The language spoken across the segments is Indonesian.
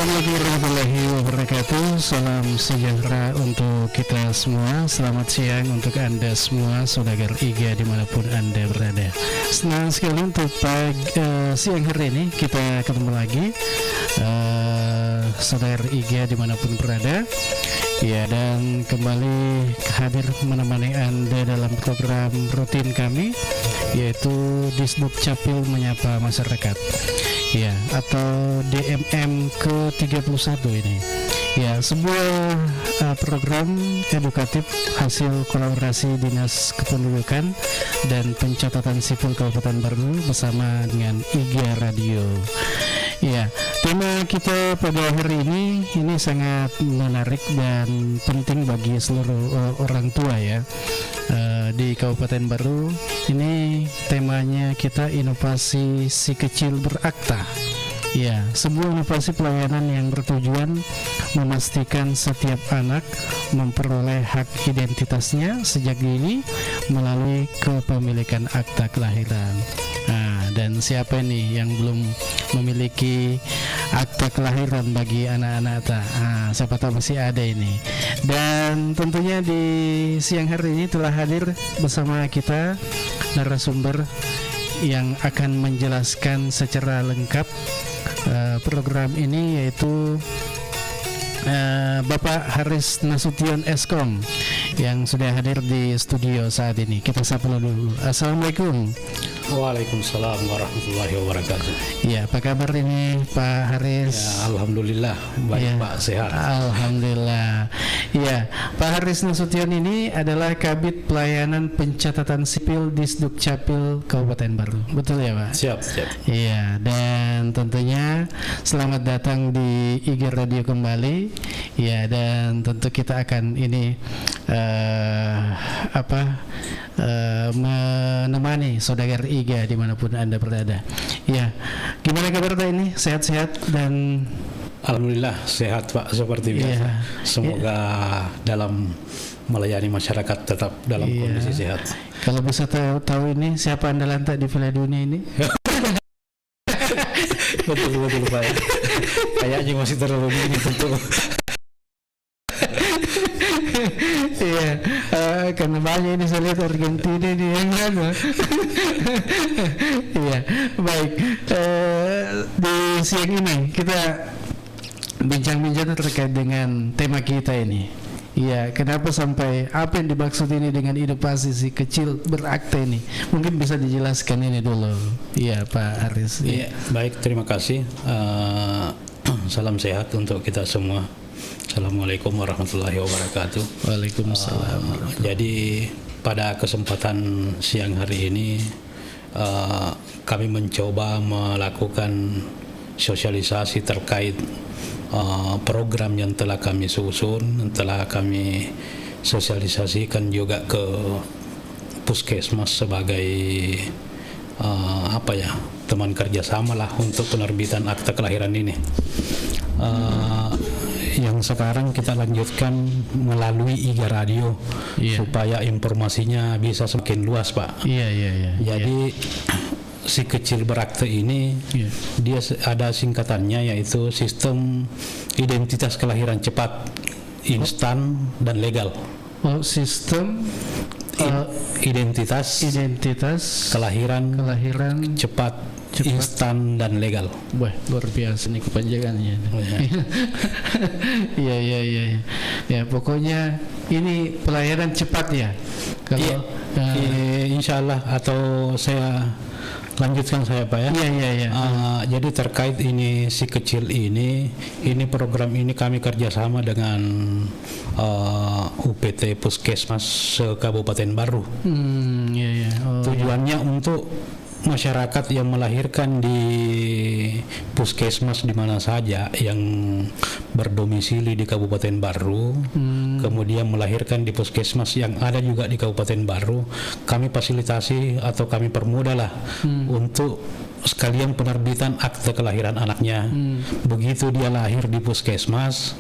Assalamualaikum warahmatullahi wabarakatuh. Salam sejahtera untuk kita semua. Selamat siang untuk Anda semua, saudagar IGA dimanapun Anda berada. Senang sekali untuk siang hari ini kita ketemu lagi, saudagar IGA dimanapun berada. Ya, dan kembali hadir menemani Anda dalam program rutin kami, yaitu Disduk Capil Menyapa Masyarakat. Ya, atau DMM ke-31 ini. Ya, sebuah program edukatif hasil kolaborasi Dinas Kependudukan dan Pencatatan Sipil Kabupaten Baru bersama dengan IGA Radio. Ya, tema kita pada hari ini sangat menarik dan penting bagi seluruh orang tua ya. Di Kabupaten Baru ini temanya kita inovasi si kecil berakta. Ya, sebuah inovasi pelayanan yang bertujuan memastikan setiap anak memperoleh hak identitasnya sejak dini melalui kepemilikan akta kelahiran. Nah, dan siapa nih yang belum memiliki akta kelahiran bagi anak-anak tak? Nah, siapa tahu masih ada ini. Dan tentunya di siang hari ini telah hadir bersama kita narasumber yang akan menjelaskan secara lengkap program ini, yaitu Bapak Haris Nasution Eskom yang sudah hadir di studio saat ini. Kita sapa dulu. Assalamualaikum. Waalaikumsalam warahmatullahi wabarakatuh. Ya, apa kabar ini Pak Haris? Ya, alhamdulillah baik ya, Pak, sehat. Alhamdulillah. Ya, Pak Haris Nasution ini adalah Kabid Pelayanan Pencatatan Sipil Disduk Capil Kabupaten Baru. Betul ya, Pak? Siap. Iya, dan tentunya selamat datang di IG Radio kembali. Ya, dan tentu kita akan ini menemani saudagar IGA dimanapun Anda berada. Ya, gimana kabar Pak ini? Sehat-sehat dan alhamdulillah sehat Pak, seperti biasa. Semoga dalam melayani masyarakat tetap dalam kondisi sehat. Kalau bisa tahu ini siapa andalan tak di wilayah dunia ini? betul Pak. Kayaknya masih terlalu dini tentu. Iya, karena banyak ini saya lihat Argentina ini yang ada. Iya, baik. Di siang ini kita bincang-bincang terkait dengan tema kita ini. Iya, kenapa sampai apa yang dimaksud ini dengan inovasi si kecil berakta ini? Mungkin bisa dijelaskan ini dulu. Iya, Pak Haris. Iya, baik, terima kasih. Salam sehat untuk kita semua. Assalamualaikum warahmatullahi wabarakatuh. Waalaikumsalam. Jadi pada kesempatan siang hari ini kami mencoba melakukan sosialisasi terkait program yang telah kami susun, telah kami sosialisasikan juga ke Puskesmas sebagai teman kerjasama lah untuk penerbitan akta kelahiran ini. Yang sekarang kita lanjutkan melalui IGA Radio supaya informasinya bisa semakin luas, Pak. Iya. Jadi si kecil berakta ini dia ada singkatannya, yaitu Sistem Identitas Kelahiran Cepat, Instan dan Legal. Oh, sistem identitas kelahiran cepat, instan dan legal. Wah, luar biasa nih kepanjangannya. Iya. Ya, pokoknya ini pelayanan cepat ya. Kalau insya Allah, atau saya lanjutkan saya Pak ya. Iya. Jadi terkait ini si kecil ini program ini kami kerjasama dengan UPT Puskesmas se-Kabupaten Baru. Iya. Tujuannya untuk masyarakat yang melahirkan di puskesmas di mana saja yang berdomisili di Kabupaten Baru, kemudian melahirkan di puskesmas yang ada juga di Kabupaten Baru, kami fasilitasi atau kami permudahlah untuk sekalian penerbitan akte kelahiran anaknya. Begitu dia lahir di puskesmas,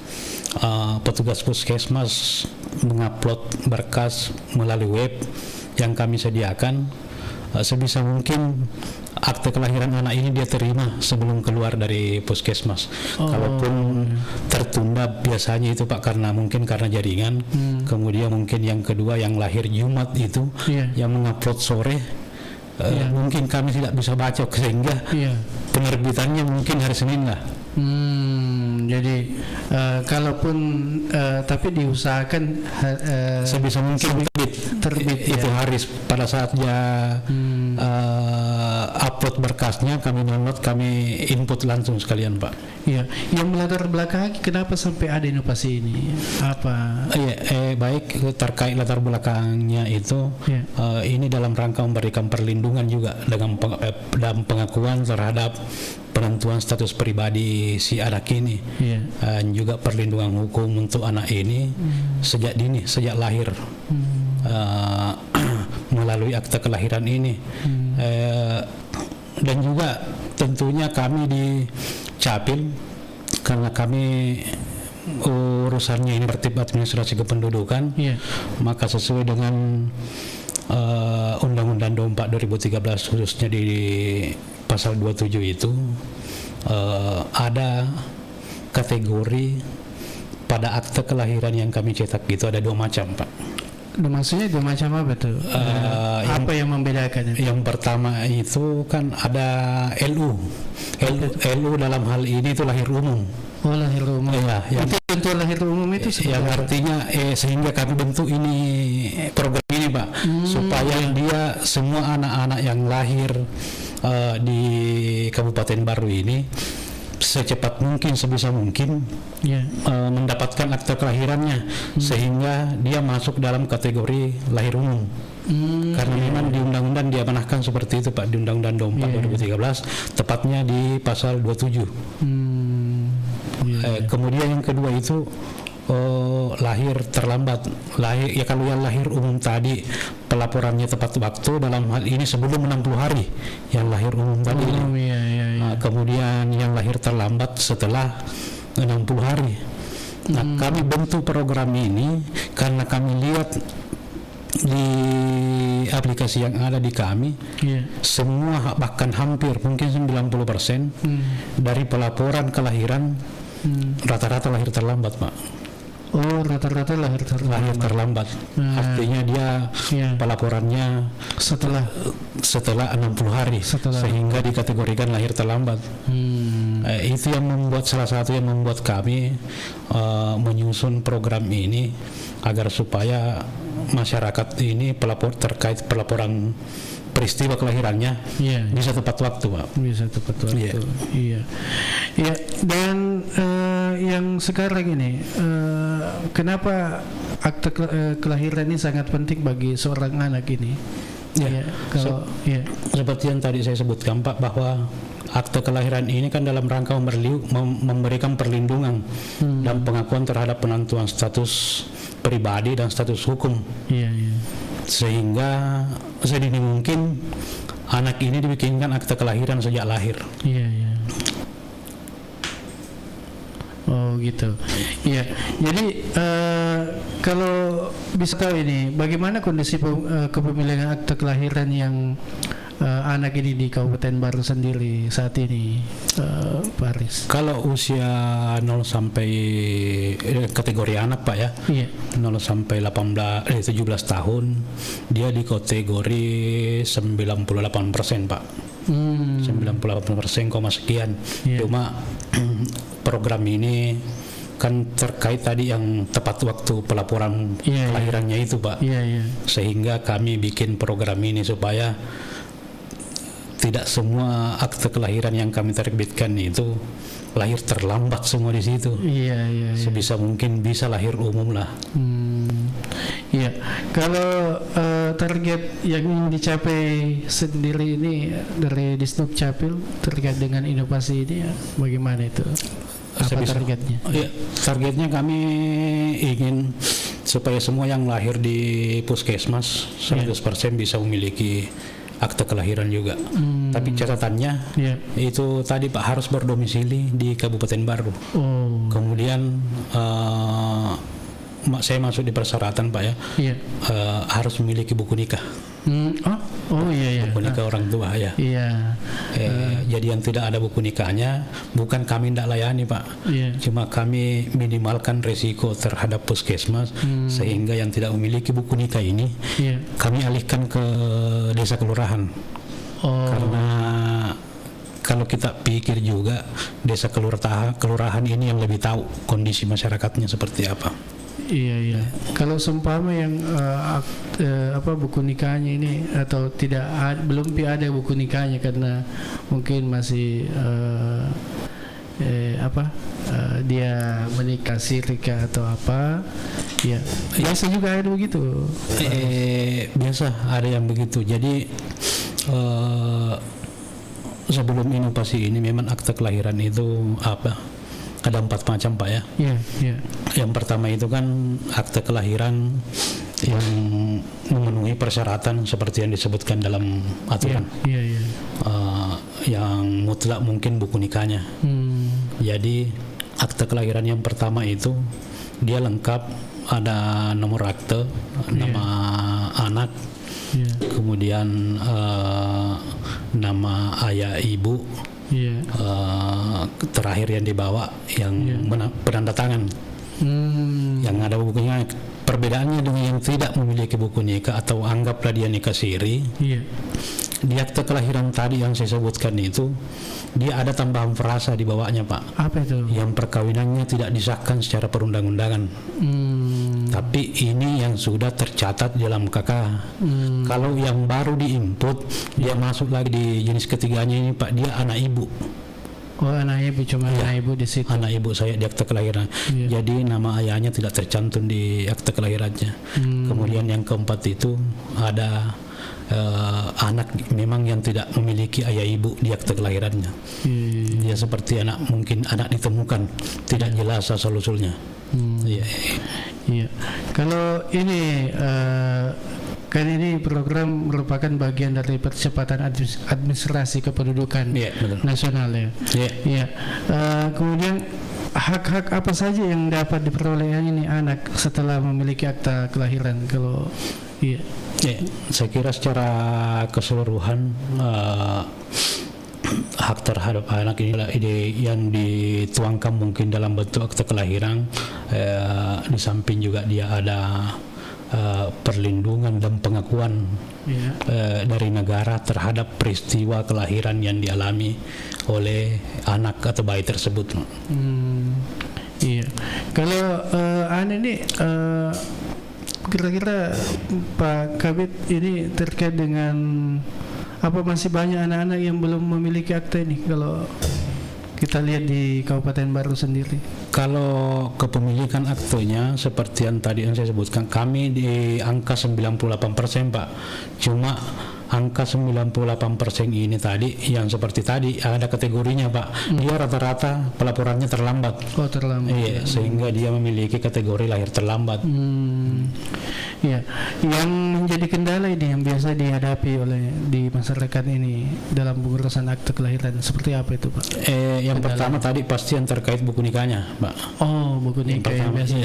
petugas puskesmas mengupload berkas melalui web yang kami sediakan. sebisa mungkin akte kelahiran anak ini dia terima sebelum keluar dari puskesmas. Kalaupun tertunda biasanya itu Pak karena jaringan. Kemudian mungkin yang kedua yang lahir Jumat itu yang mengupload sore. Mungkin kami tidak bisa baca sehingga penerbitannya mungkin hari Senin lah. Jadi kalaupun tapi diusahakan sebisa mungkin terbit itu hari pada saat dia upload berkasnya kami download, kami input langsung sekalian Pak. Iya, yang melatar belakangi kenapa sampai ada inovasi ini? Apa? Baik terkait latar belakangnya itu ini dalam rangka memberikan perlindungan juga dengan dan pengakuan terhadap penentuan status pribadi si anak ini, dan juga perlindungan hukum untuk anak ini sejak dini, sejak lahir, melalui akte kelahiran ini, dan juga tentunya kami di Capil karena kami urusannya ini tertib administrasi kependudukan, maka sesuai dengan Undang-Undang 24 2013 khususnya di pasal 27 itu ada kategori pada akte kelahiran yang kami cetak itu ada 2 macam Pak. Maksudnya 2 macam apa tuh? Apa yang membedakan itu? Yang pertama itu kan ada LU dalam hal ini itu lahir umum. Oh, lahir umum. Yang tentu lahir umum itu yang artinya sehingga kami bentuk ini program ini Pak, supaya dia semua anak-anak yang lahir di Kabupaten Baru ini secepat mungkin, sebisa mungkin mendapatkan akte kelahirannya sehingga dia masuk dalam kategori lahir umum. Karena memang di undang-undang dia diamanahkan seperti itu Pak, di Undang-Undang 24 2013 tepatnya di pasal 27. Kemudian yang kedua itu lahir terlambat. Kalau yang lahir umum tadi pelaporannya tepat waktu, dalam hal ini sebelum 60 hari yang lahir umum tadi. Kemudian yang lahir terlambat setelah 60 hari. Nah, kami bentuk program ini karena kami lihat di aplikasi yang ada di kami, semua bahkan hampir mungkin 90% dari pelaporan kelahiran rata-rata lahir terlambat Pak. Oh, rata-rata lahir terlambat. Artinya dia pelaporannya setelah 60 hari sehingga dikategorikan lahir terlambat. Itu yang membuat salah satu yang membuat kami menyusun program ini agar supaya masyarakat ini terkait pelaporan peristiwa kelahirannya bisa tepat waktu Pak. Bisa tepat waktu. Iya. Dan yang sekarang ini kenapa akte kelahiran ini sangat penting bagi seorang anak ini? Seperti yang tadi saya sebutkan Pak, bahwa akte kelahiran ini kan dalam rangka memberikan perlindungan dan pengakuan terhadap penentuan status pribadi dan status hukum. Sehingga sedini mungkin anak ini dibikinkan akte kelahiran sejak lahir. Oh gitu. Jadi kalau bisa tahu ini bagaimana kondisi kepemilikan akte kelahiran yang anak ini di Kabupaten Baru sendiri saat ini, Pak Aris? Kalau usia 0 sampai kategori anak Pak 0 sampai 17 tahun dia di kategori 98% Pak. 98% sekian. Cuma program ini kan terkait tadi yang tepat waktu pelaporan kelahirannya itu Pak. Sehingga kami bikin program ini supaya tidak semua akte kelahiran yang kami terbitkan itu lahir terlambat semua di situ. Sebisa mungkin bisa lahir umum lah. Kalau target yang ingin dicapai sendiri ini dari Disduk Capil terkait dengan inovasi ini bagaimana itu? Apa targetnya? Targetnya kami ingin supaya semua yang lahir di puskesmas 100% bisa memiliki akte kelahiran juga. Tapi catatannya itu tadi Pak harus berdomisili di Kabupaten Baru. Kemudian saya masuk di persyaratan Pak ya, Iya. harus memiliki buku nikah. Oh iya. Buku nikah orang tua ya. Iya. Jadi yang tidak ada buku nikahnya, bukan kami tidak layani Pak, Iya. cuma kami minimalkan resiko terhadap puskesmas, sehingga yang tidak memiliki buku nikah ini Iya. kami alihkan ke desa kelurahan. Karena kalau kita pikir juga desa kelurahan ini yang lebih tahu kondisi masyarakatnya seperti apa. Iya. Kalau seumpama yang buku nikahnya ini atau belum ada buku nikahnya karena mungkin masih dia menikah sirika atau apa, ya biasa juga ada begitu. Biasa ada yang begitu. Jadi sebelum inovasi ini memang akte kelahiran itu ada 4 macam Pak ya. Iya. Yang pertama itu kan akte kelahiran yang memenuhi persyaratan seperti yang disebutkan dalam aturan. Iya. Yang mutlak mungkin buku nikahnya. Jadi akte kelahiran yang pertama itu dia lengkap, ada nomor akte, nama anak, kemudian nama ayah ibu, terakhir yang dibawa yang penanda tangan, yang ada bukunya. Perbedaannya dengan yang tidak memiliki buku nikah atau anggaplah dia nikah siri, di akte kelahiran tadi yang saya sebutkan itu dia ada tambahan frasa di bawahnya Pak. Apa itu? Yang perkawinannya tidak disahkan secara perundang-undangan. Tapi ini yang sudah tercatat di dalam KK. Kalau yang baru diinput, dia masuk lagi di jenis ketiganya ini Pak, dia anak ibu. Oh, anak ibu, cuma anak ibu di situ. Anak ibu saya di akte kelahiran. Jadi nama ayahnya tidak tercantum di akte kelahirannya. Kemudian yang keempat itu ada anak memang yang tidak memiliki ayah ibu di akte kelahirannya. Dia seperti mungkin anak ditemukan, tidak jelas asal usulnya. Iya. Kalau ini kan ini program merupakan bagian dari percepatan administrasi kependudukan nasional ya. Iya. Kemudian hak-hak apa saja yang dapat diperoleh ini anak setelah memiliki akta kelahiran? Kalau saya kira secara keseluruhan hak terhadap anak ini yang dituangkan mungkin dalam bentuk akte kelahiran, di samping juga dia ada perlindungan dan pengakuan dari negara terhadap peristiwa kelahiran yang dialami oleh anak atau bayi tersebut. Iya. Kalau ini kira-kira Pak Kabid ini terkait dengan apa masih banyak anak-anak yang belum memiliki akte ini kalau kita lihat di Kabupaten Baru sendiri? Kalau kepemilikan aktenya seperti yang tadi yang saya sebutkan, kami di angka 98% Pak. Cuma angka 98% ini tadi yang seperti tadi ada kategorinya Pak. Dia rata-rata pelaporannya terlambat. Oh, terlambat. Iya, sehingga dia memiliki kategori lahir terlambat. Ya, yang menjadi kendala ini yang biasa dihadapi oleh di masyarakat ini dalam pengurusan akte kelahiran seperti apa itu Pak? Yang pertama tadi pasti yang terkait buku nikahnya Pak. Oh, buku nikah yang biasa.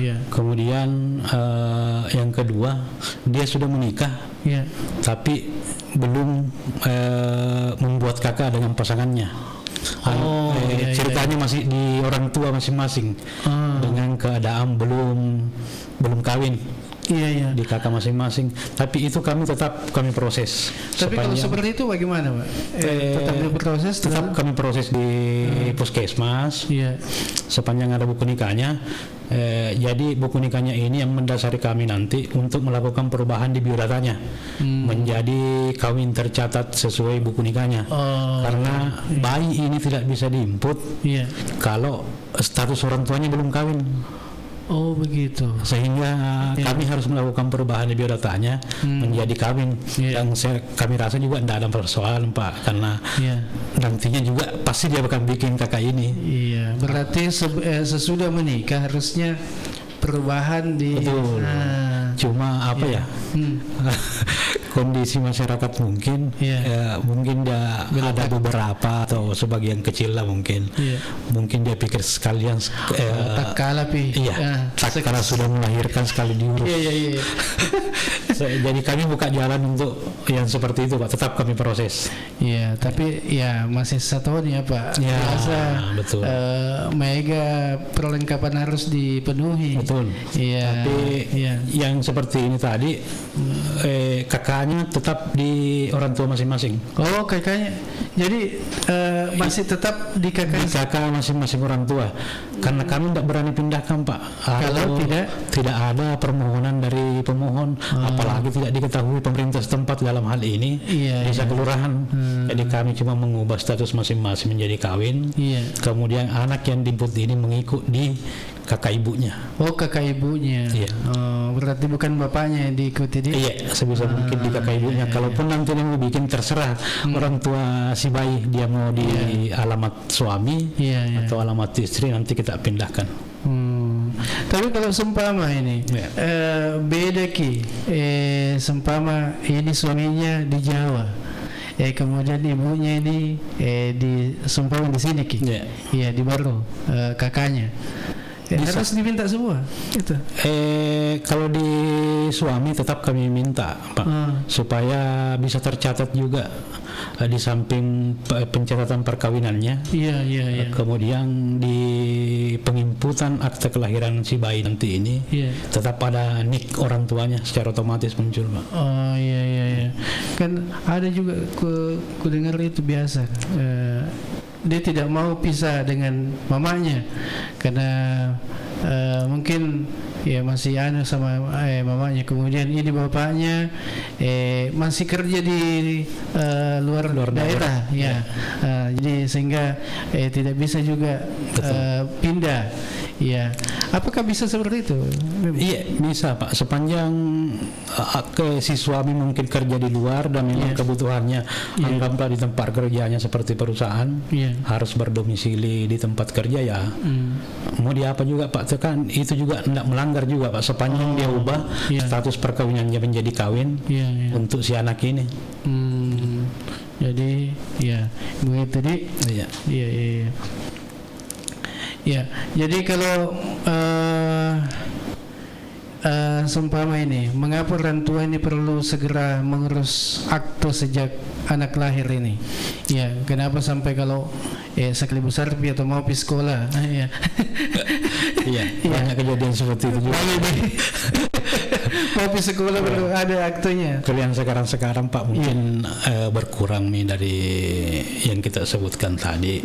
Iya. Kemudian yang kedua dia sudah menikah, tapi belum membuat kakak dengan pasangannya. Ceritanya masih di orang tua masing-masing dengan keadaan belum kawin. Iya. Di kakak masing-masing. Tapi itu kami proses. Tapi kalau seperti itu bagaimana Pak? Tetap diproses? Tetap kami proses di puskesmas. Iya. Sepanjang ada buku nikahnya. Jadi buku nikahnya ini yang mendasari kami nanti untuk melakukan perubahan di biodatanya menjadi kawin tercatat sesuai buku nikahnya. Karena bayi ini tidak bisa diinput kalau status orang tuanya belum kawin. Oh, begitu. Sehingga kami harus melakukan perubahan di biodatanya menjadi kawin. Yang kami rasa juga tidak ada persoalan Pak, karena nantinya juga pasti dia akan bikin kakak ini. Iya, berarti sesudah menikah harusnya perubahan di. Betul. Cuma apa ya? Kondisi masyarakat mungkin mungkin dia ada beberapa atau sebagian kecil lah mungkin dia pikir sekalian tak kalah tak kalah sudah melahirkan sekali diurus. Jadi kami buka jalan untuk yang seperti itu Pak, tetap kami proses. Iya, tapi ya masih 1 tahun ya Pak. Ya, biasa betul. Mega perlengkapan harus dipenuhi. Betul. Iya. Tapi yang seperti ini tadi kakaknya tetap di orang tua masing-masing. Oh, kakaknya. Jadi masih tetap di kakak masing-masing orang tua. Karena kami tidak berani pindahkan Pak. Kalau tidak ada permohonan dari pemohon, apalagi tidak diketahui pemerintah setempat dalam hal ini, desa kelurahan. Jadi kami cuma mengubah status masing-masing menjadi kawin. Kemudian anak yang dijemput ini mengikut di kakak ibunya. Oh, kakak ibunya. Iya. Berarti bukan bapaknya yang diikuti dia? Iya, sebisa mungkin di kakak ibunya. Kalaupun nanti yang mau bikin terserah orang tua si bayi, dia mau di alamat suami atau alamat istri, nanti kita pindahkan. Tapi kalau seumpama ini beda Ki, seumpama ini suaminya di Jawa, kemudian ibunya ini di seumpama di sini Ki, iya di Baru, kakaknya. Harus diminta semua itu. Kalau di suami tetap kami minta Pak, supaya bisa tercatat juga di samping pencatatan perkawinannya. Iya. Kemudian di penginputan akte kelahiran si bayi nanti ini tetap ada nik orang tuanya secara otomatis muncul Pak. Oh iya. Kan ada juga ku dengar itu biasa. Dia tidak mau pisah dengan mamanya karena mungkin ya masih anu sama mamanya. Kemudian ini bapaknya masih kerja di luar daerah ya. Jadi sehingga tidak bisa juga pindah. Iya. Apakah bisa seperti itu? Iya, bisa Pak. Sepanjang si suami mungkin kerja di luar dan memang kebutuhannya anggaplah di tempat kerjanya seperti perusahaan, harus berdomisili di tempat kerja ya. Mau dia apa juga Pak, kan itu juga tidak melanggar juga Pak, sepanjang dia ubah status perkawinannya menjadi kawin untuk si anak ini. Jadi ya begitu di. Iya. Ya, jadi kalau seumpama ini, mengapa orang tua ini perlu segera mengurus akte sejak anak lahir ini? Ya, kenapa sampai kalau sekali besar atau mau pergi sekolah? Banyak kejadian seperti itu juga. Mau pergi sekolah perlu ada aktenya. Kalian sekarang Pak mungkin berkurang nih dari yang kita sebutkan tadi.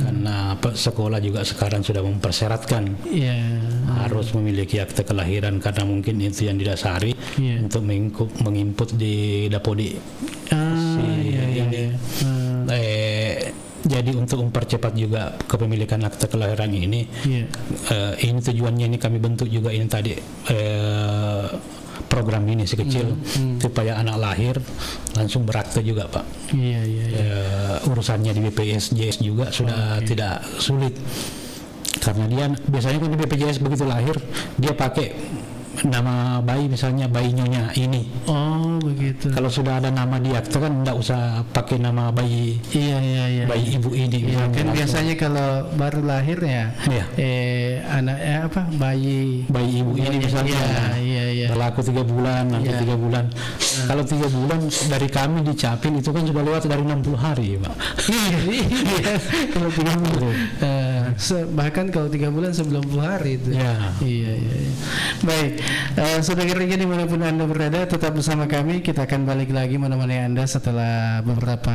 Karena sekolah juga sekarang sudah mempersyaratkan harus memiliki akte kelahiran, karena mungkin itu yang didasari untuk menginput di Dapodi. Jadi untuk mempercepat juga kepemilikan akte kelahiran ini, ini tujuannya ini kami bentuk juga ini tadi program ini sekecil supaya anak lahir langsung berakte juga Pak. Urusannya di BPJS juga sudah tidak sulit, karena dia biasanya kan di BPJS begitu lahir dia pakai nama bayi, misalnya bayi nyonya ini. Oh begitu. Kalau sudah ada nama di akte kan tidak usah pakai nama bayi. Bayi ibu ini. Kan biasanya kalau baru lahir anaknya bayi ibu ini misalnya. Berlaku 3 bulan, nanti 3 bulan. Kalau 3 bulan dari kami dicapin itu kan sudah lewat dari 60 hari Pak. Kalau 3 bulan. Bahkan kalau 3 bulan 90 hari itu. Iya. Baik. Saudara-saudara dimanapun Anda berada, tetap bersama kami. Kita akan balik lagi menemani Anda setelah beberapa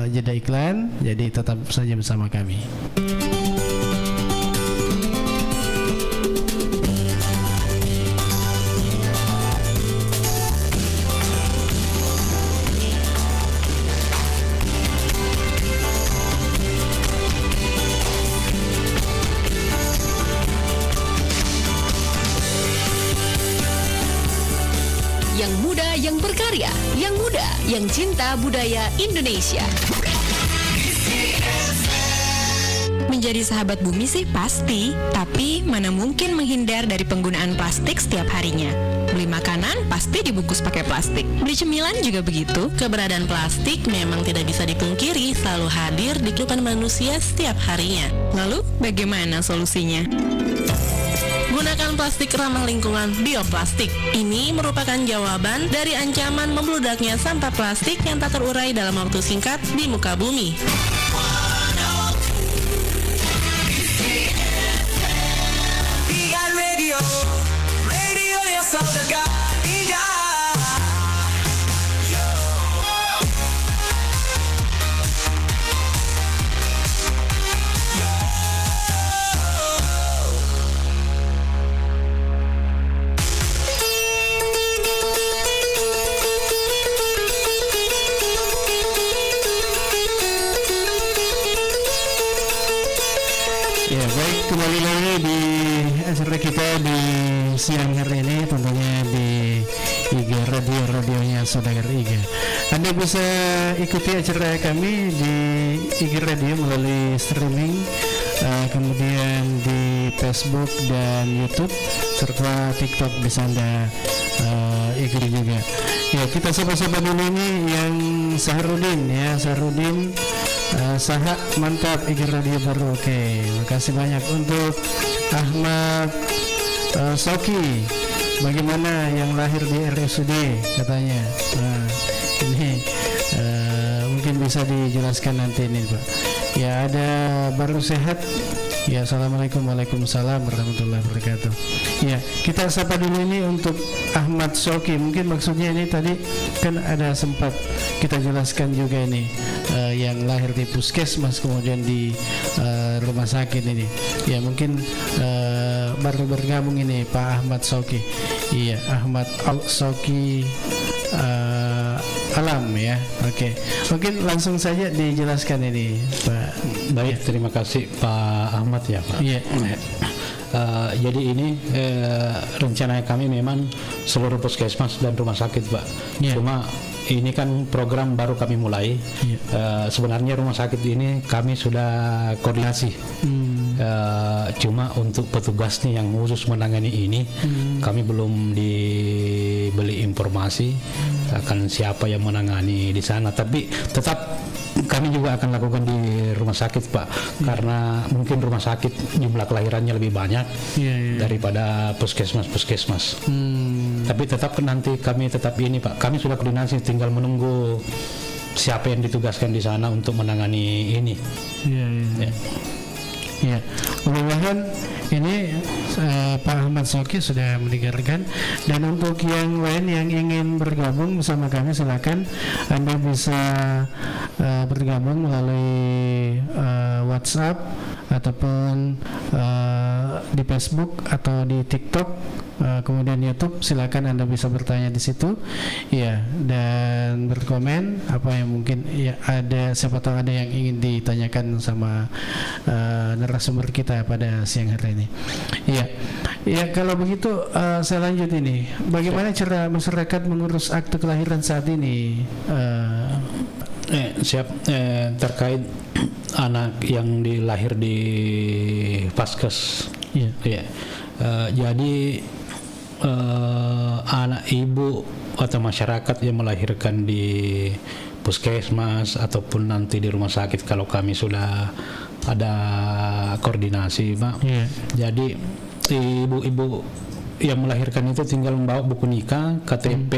jeda iklan. Jadi tetap saja bersama kami. Yang muda, yang berkarya, yang muda, yang cinta budaya Indonesia. Menjadi sahabat bumi sih pasti, tapi mana mungkin menghindar dari penggunaan plastik setiap harinya. Beli makanan pasti dibungkus pakai plastik. Beli cemilan juga begitu. Keberadaan plastik memang tidak bisa dipungkiri, selalu hadir di kehidupan manusia setiap harinya. Lalu bagaimana solusinya? Gunakan plastik ramah lingkungan, bioplastik. Ini merupakan jawaban dari ancaman membeludaknya sampah plastik yang tak terurai dalam waktu singkat di muka bumi. Radio yang saudagar indah. Ya baik, kembali lagi di acara kita di siang hari ini, tentunya di IGA radionya Saudagar IGA. Anda bisa ikuti acara kami di IGA Radio melalui streaming, kemudian di Facebook dan YouTube serta TikTok bisa Anda ikuti juga. Ya, kita sapa-sapa dulu ini yang Sahrudin ya, Sahrudin. Saha mantap IGA Radio baru. Oke, makasih banyak untuk Ahmad Soki. Bagaimana yang lahir di RSUD katanya. Nah, ini mungkin bisa dijelaskan nanti ini Pak. Ya, ada baru sehat. Ya, assalamualaikum, waalaikumsalam warahmatullahi wabarakatuh. Ya, kita sapa dulu ini untuk Ahmad Soki. Mungkin maksudnya ini tadi kan ada sempat kita jelaskan juga ini yang lahir di puskesmas kemudian di rumah sakit ini. Ya, mungkin baru bergabung ini Pak Ahmad Soki. Iya, Ahmad Soki Alam ya. Oke. Mungkin langsung saja dijelaskan ini Pak. Baik, terima kasih Pak Ahmad ya Pak. Iya. Jadi ini rencana kami memang seluruh puskesmas dan rumah sakit Pak. Iya. Cuma ini kan program baru kami mulai. Iya. Sebenarnya rumah sakit ini kami sudah koordinasi. Cuma untuk petugasnya yang khusus menangani ini kami belum dibeli informasi akan siapa yang menangani di sana, tapi tetap kami juga akan lakukan di rumah sakit Pak, karena mungkin rumah sakit jumlah kelahirannya lebih banyak daripada puskesmas. Tapi tetap nanti kami tetap ini Pak, kami sudah koordinasi, tinggal menunggu siapa yang ditugaskan di sana untuk menangani ini. Ya, mudah-mudahan ini Pak Ahmad Soki sudah mendengarkan. Dan untuk yang lain yang ingin bergabung bersama kami, silakan Anda bisa bergabung melalui WhatsApp ataupun di Facebook atau di TikTok, kemudian YouTube. Silakan Anda bisa bertanya di situ, ya, dan berkomen apa yang mungkin ya ada, siapa tahu ada yang ingin ditanyakan sama narasumber kita pada siang hari ini. Ya, kalau begitu saya lanjut ini. Bagaimana cara masyarakat mengurus akte kelahiran saat ini? Terkait anak yang dilahir di Paskes. Jadi anak ibu atau masyarakat yang melahirkan di puskesmas ataupun nanti di rumah sakit, kalau kami sudah ada koordinasi Pak. Jadi ibu-ibu yang melahirkan itu tinggal membawa buku nikah, KTP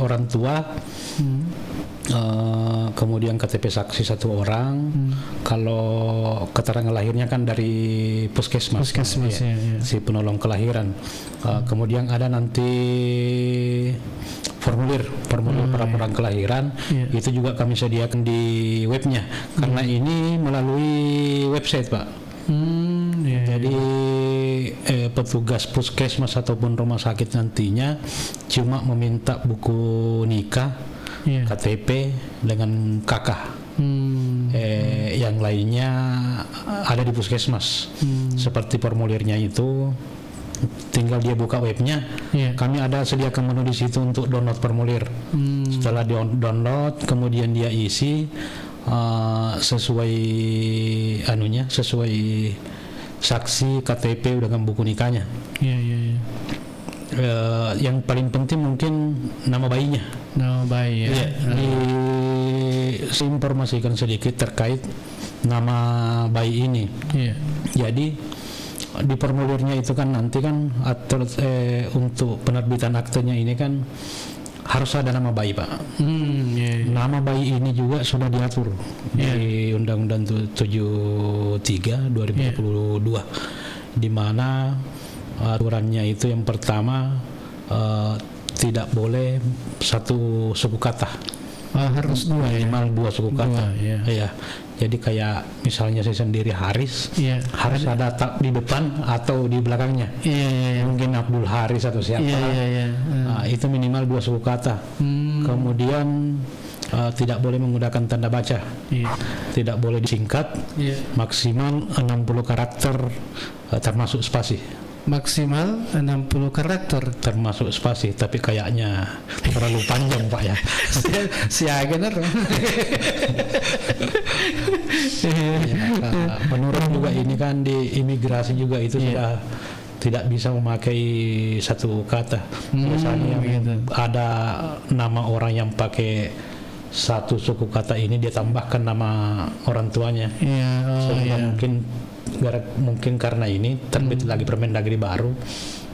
orang tua, kemudian KTP saksi satu orang. Kalau keterangan lahirnya kan dari puskesmas si penolong kelahiran. Kemudian ada nanti formulir pelaporan kelahiran. Itu juga kami sediakan di webnya, karena ini melalui website Pak. Jadi petugas puskesmas ataupun rumah sakit nantinya cuma meminta buku nikah, KTP dengan KK. Yang lainnya ada di puskesmas. Seperti formulirnya itu tinggal dia buka webnya. Kami ada sediakan menu di situ untuk download formulir. Setelah download kemudian dia isi, sesuai anunya, sesuai saksi KTP dengan buku nikahnya. Iya, iya, iya. Yang paling penting mungkin nama bayinya. Nama bayi ya. Iya, diinformasikan sedikit terkait nama bayi ini. Iya. Jadi di formulirnya itu kan nanti kan untuk penerbitan aktenya ini kan harus ada nama bayi, Pak. Iya, iya. Nama bayi ini juga sudah diatur di Undang-Undang 73 2022 di mana aturannya itu yang pertama tidak boleh satu suku kata. Harus dua ya. Minimal dua suku kata. Iya. Iya. Jadi kayak misalnya saya sendiri Haris, Iya. harus ada tak di depan atau di belakangnya. Iya, iya, iya. Mungkin Abdul Haris atau siapa. Iya, iya, iya. Nah, itu minimal dua suku kata. Kemudian tidak boleh menggunakan tanda baca. Iya. Tidak boleh disingkat. Iya. Maksimal 60 karakter termasuk spasi. Maksimal 60 karakter. Termasuk spasi, tapi kayaknya terlalu panjang, Pak ya. Si Agener. Menurut juga ini kan di imigrasi juga itu sudah tidak bisa memakai satu kata. Misalnya gitu. ada nama orang yang pakai satu suku kata ini dia tambahkan nama orang tuanya. Iya, Sehingga mungkin karena ini terbit lagi Permendagri baru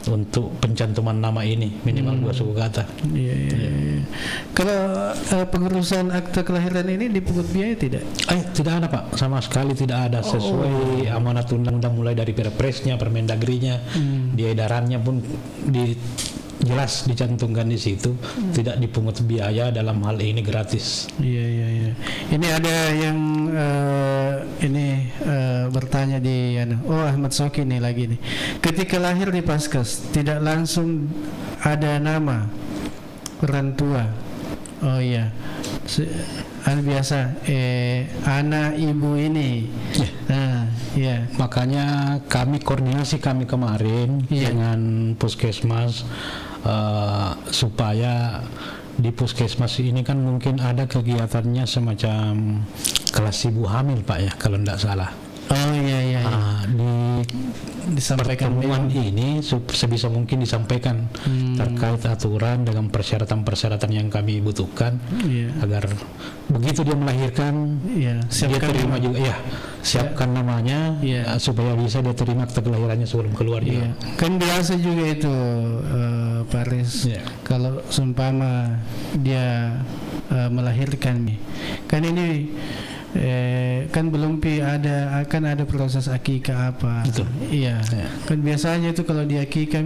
untuk pencantuman nama ini minimal dua suku kata. Iya, iya, iya. Kalau pengurusan akte kelahiran ini dipungut biaya tidak? Tidak ada, Pak, sama sekali tidak ada sesuai amanat undang-undang mulai dari Perpresnya, Permendagrinya, di edarannya pun jelas dicantumkan di situ tidak dipungut biaya, dalam hal ini gratis. Iya, iya, iya. Ini ada yang bertanya di Ahmad Soki nih lagi nih. Ketika lahir di Paskes tidak langsung ada nama orang tua. Oh iya. Biasa anak ibu ini. Nah, iya. Makanya koordinasi kami kemarin dengan Puskesmas supaya di Puskesmas ini kan mungkin ada kegiatannya semacam kelas ibu hamil, Pak ya, kalau tidak salah. Oh iya, iya, iya. Disampaikan Pertemuan ini sebisa mungkin disampaikan terkait aturan dengan persyaratan-persyaratan yang kami butuhkan agar begitu dia melahirkan dia terima juga siapkan namanya supaya bisa dia terima akte kelahirannya sebelum keluar juga. Kan biasa juga itu Pak Riz, kalau seumpama dia melahirkan kan ini kan belum akan ada proses akikah apa. Betul. Iya. Kan biasanya itu kalau di akikah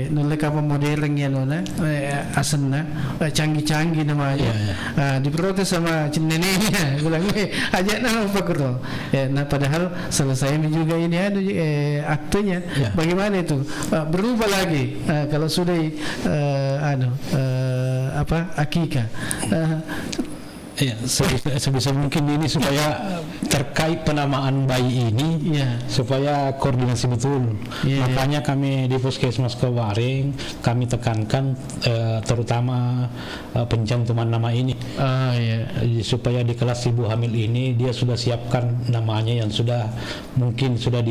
nolak apa modern ya nona asana canggih-canggih namanya. Diprotes sama neneknya bilang ajak nama apa kuro. Nah padahal selesai juga ini ada aktenya. Bagaimana itu berubah lagi kalau sudah akikah. Sebisa mungkin ini supaya terkait penamaan bayi ini supaya koordinasi betul. Makanya kami di Puskesmas Kewaring kami tekankan terutama pencantuman nama ini supaya di kelas ibu hamil ini dia sudah siapkan namanya yang sudah mungkin sudah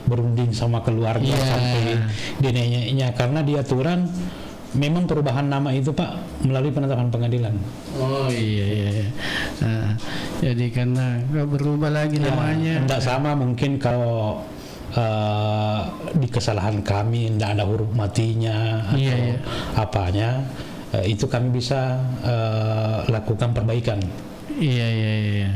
berunding sama keluarga sampai di neneknya, karena di aturan memang perubahan nama itu, Pak, melalui penetapan pengadilan. Oh iya. Jadi karena berubah lagi namanya. Tidak sama mungkin kalau di kesalahan kami tidak ada huruf matinya atau apanya, itu kami bisa lakukan perbaikan. Iya.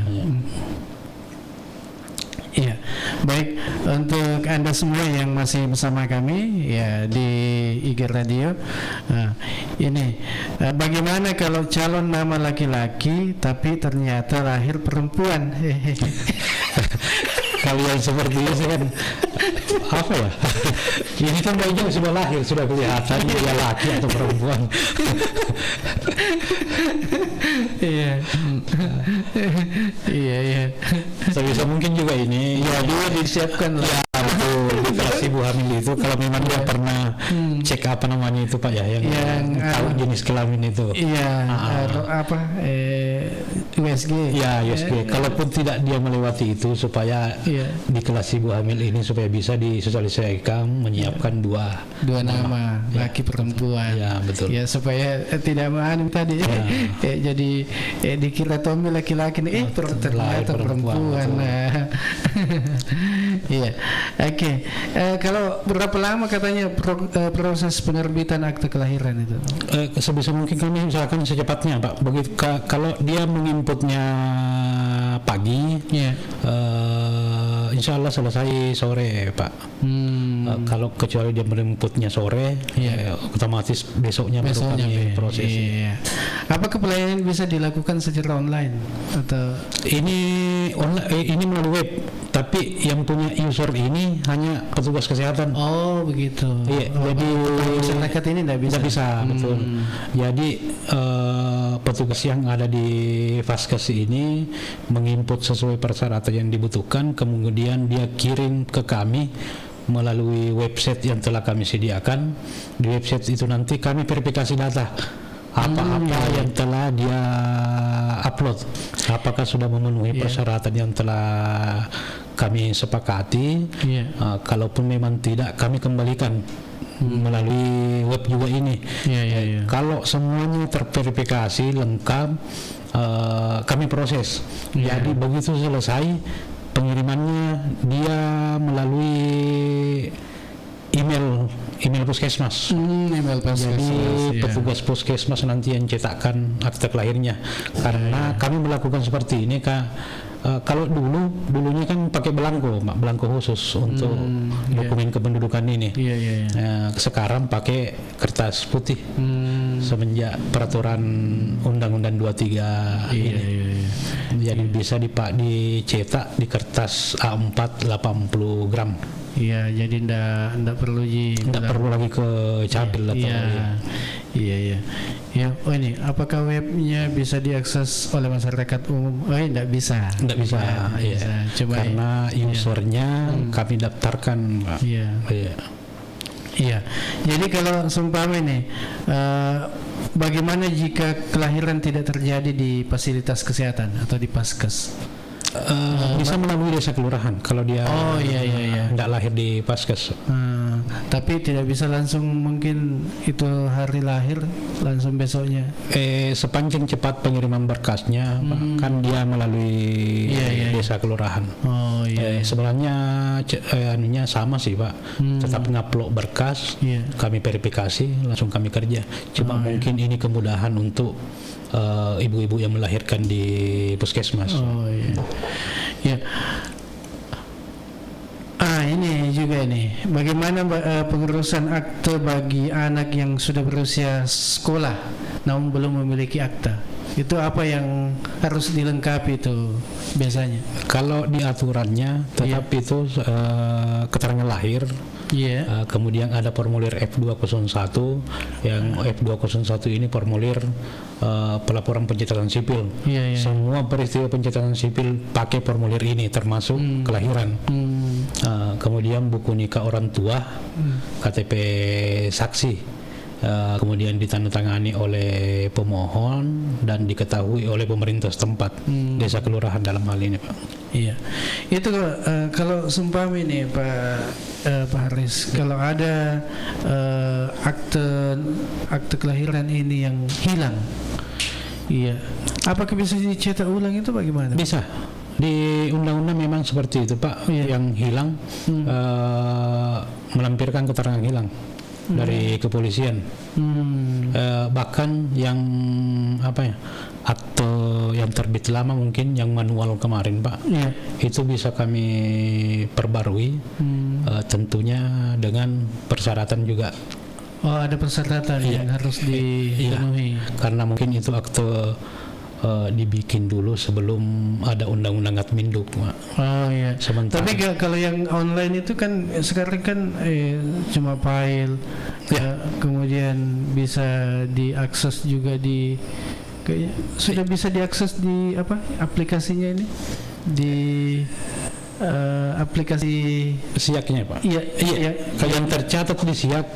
Iya, baik untuk Anda semua yang masih bersama kami ya di IG Radio. Ini bagaimana kalau calon nama laki-laki tapi ternyata lahir perempuan? Kalau yang seperti ini kan apa ya? Ini kan bayinya sudah lahir, sudah kelihatan dia laki atau perempuan. Iya. Sebisa mungkin juga ini dia disiapkan lah. Betul, dikasih ibu hamil itu kalau memang dia pernah cek apa namanya itu Pak ya, yang tahu jenis kelamin itu. Iya, USG. Ya, USG. Kalaupun tidak dia melewati itu, supaya di kelas ibu hamil ini supaya bisa disosialisasikan menyiapkan dua nama, laki perempuan. Ya, betul. Ya, supaya tidak menganu tadi jadi dikira Tommy laki-laki nih, ternyata perempuan. Nah. Iya. Oke. Kalau berapa lama katanya proses penerbitan akte kelahiran itu? Sebisa mungkin kami usahakan secepatnya Pak. Begitu kalau dia menginputnya pagi, insya Allah selesai sore Pak. Kalau kecuali dia menginputnya sore, otomatis besoknya baru kami proses. Apakah pelayanan bisa dilakukan secara online atau ini melalui web? Tapi yang punya user ini hanya petugas kesehatan. Oh begitu. Iya, jadi masyarakat ini tidak bisa. Betul. Jadi petugas yang ada di Vaskes ini menginput sesuai persyaratan yang dibutuhkan, kemudian dia kirim ke kami melalui website yang telah kami sediakan. Di website itu nanti kami verifikasi data. Apa-apa yang telah dia upload, apakah sudah memenuhi persyaratan yang telah kami sepakati. Kalaupun memang tidak, kami kembalikan melalui web juga ini. Kalau semuanya terverifikasi lengkap, kami proses. Jadi begitu selesai pengirimannya, dia melalui email puskesmas. Jadi petugas puskesmas nanti yang cetakkan akte kelahirnya. Karena kami melakukan seperti ini kalau dulunya kan pakai belangko khusus untuk dokumen kependudukan ini. Sekarang pakai kertas putih semenjak peraturan Undang-Undang 23 ini. Jadi bisa dicetak di kertas A4 80 gram. Iya, jadi ndak perlu lagi ke capil atau Iya. Oh ini, apakah webnya bisa diakses oleh masyarakat umum? Oh, ndak bisa. Ndak bisa. Cuma karena usernya kami daftarkan. Iya. Jadi kalau seumpama ini, bagaimana jika kelahiran tidak terjadi di fasilitas kesehatan atau di Vaskes? Bisa melalui desa kelurahan kalau dia tidak lahir di Vaskes. Tapi tidak bisa langsung, mungkin itu hari lahir langsung besoknya. Sepanjang cepat pengiriman berkasnya, kan dia melalui desa kelurahan. Sebenarnya anunya sama sih Pak. Tetap ngupload berkas, kami verifikasi, langsung kami kerja. Cuma mungkin ini kemudahan untuk ibu-ibu yang melahirkan di puskesmas. Ini juga nih, bagaimana pengurusan akte bagi anak yang sudah berusia sekolah namun belum memiliki akta? Itu apa yang harus dilengkapi itu biasanya? Kalau di aturannya tetap itu keterangan lahir. Kemudian ada formulir F201. Yang F201 ini formulir pelaporan pencatatan sipil. Semua peristiwa pencatatan sipil pakai formulir ini, termasuk kelahiran. Kemudian buku nikah orang tua, KTP saksi. Kemudian ditandatangani oleh pemohon dan diketahui oleh pemerintah setempat, desa kelurahan dalam hal ini Pak. Iya, itu kalau seumpama ini Pak Haris, kalau ada akte kelahiran ini yang hilang, apakah bisa dicetak ulang itu bagaimana? Bisa. Di undang-undang memang seperti itu Pak. Yang hilang melampirkan keterangan hilang dari kepolisian. Bahkan yang akte yang terbit lama, mungkin yang manual kemarin Pak, itu bisa kami perbarui, tentunya dengan persyaratan juga. Ada persyaratan yang harus dipenuhi. Karena mungkin itu akte dibikin dulu sebelum ada undang-undang Adminduk. Sementara. Tapi kalau yang online itu kan sekarang kan cuma file, kemudian bisa diakses juga sudah bisa diakses di aplikasinya ini di aplikasi Siaknya Pak. iya Kalau yang tercatat di Siak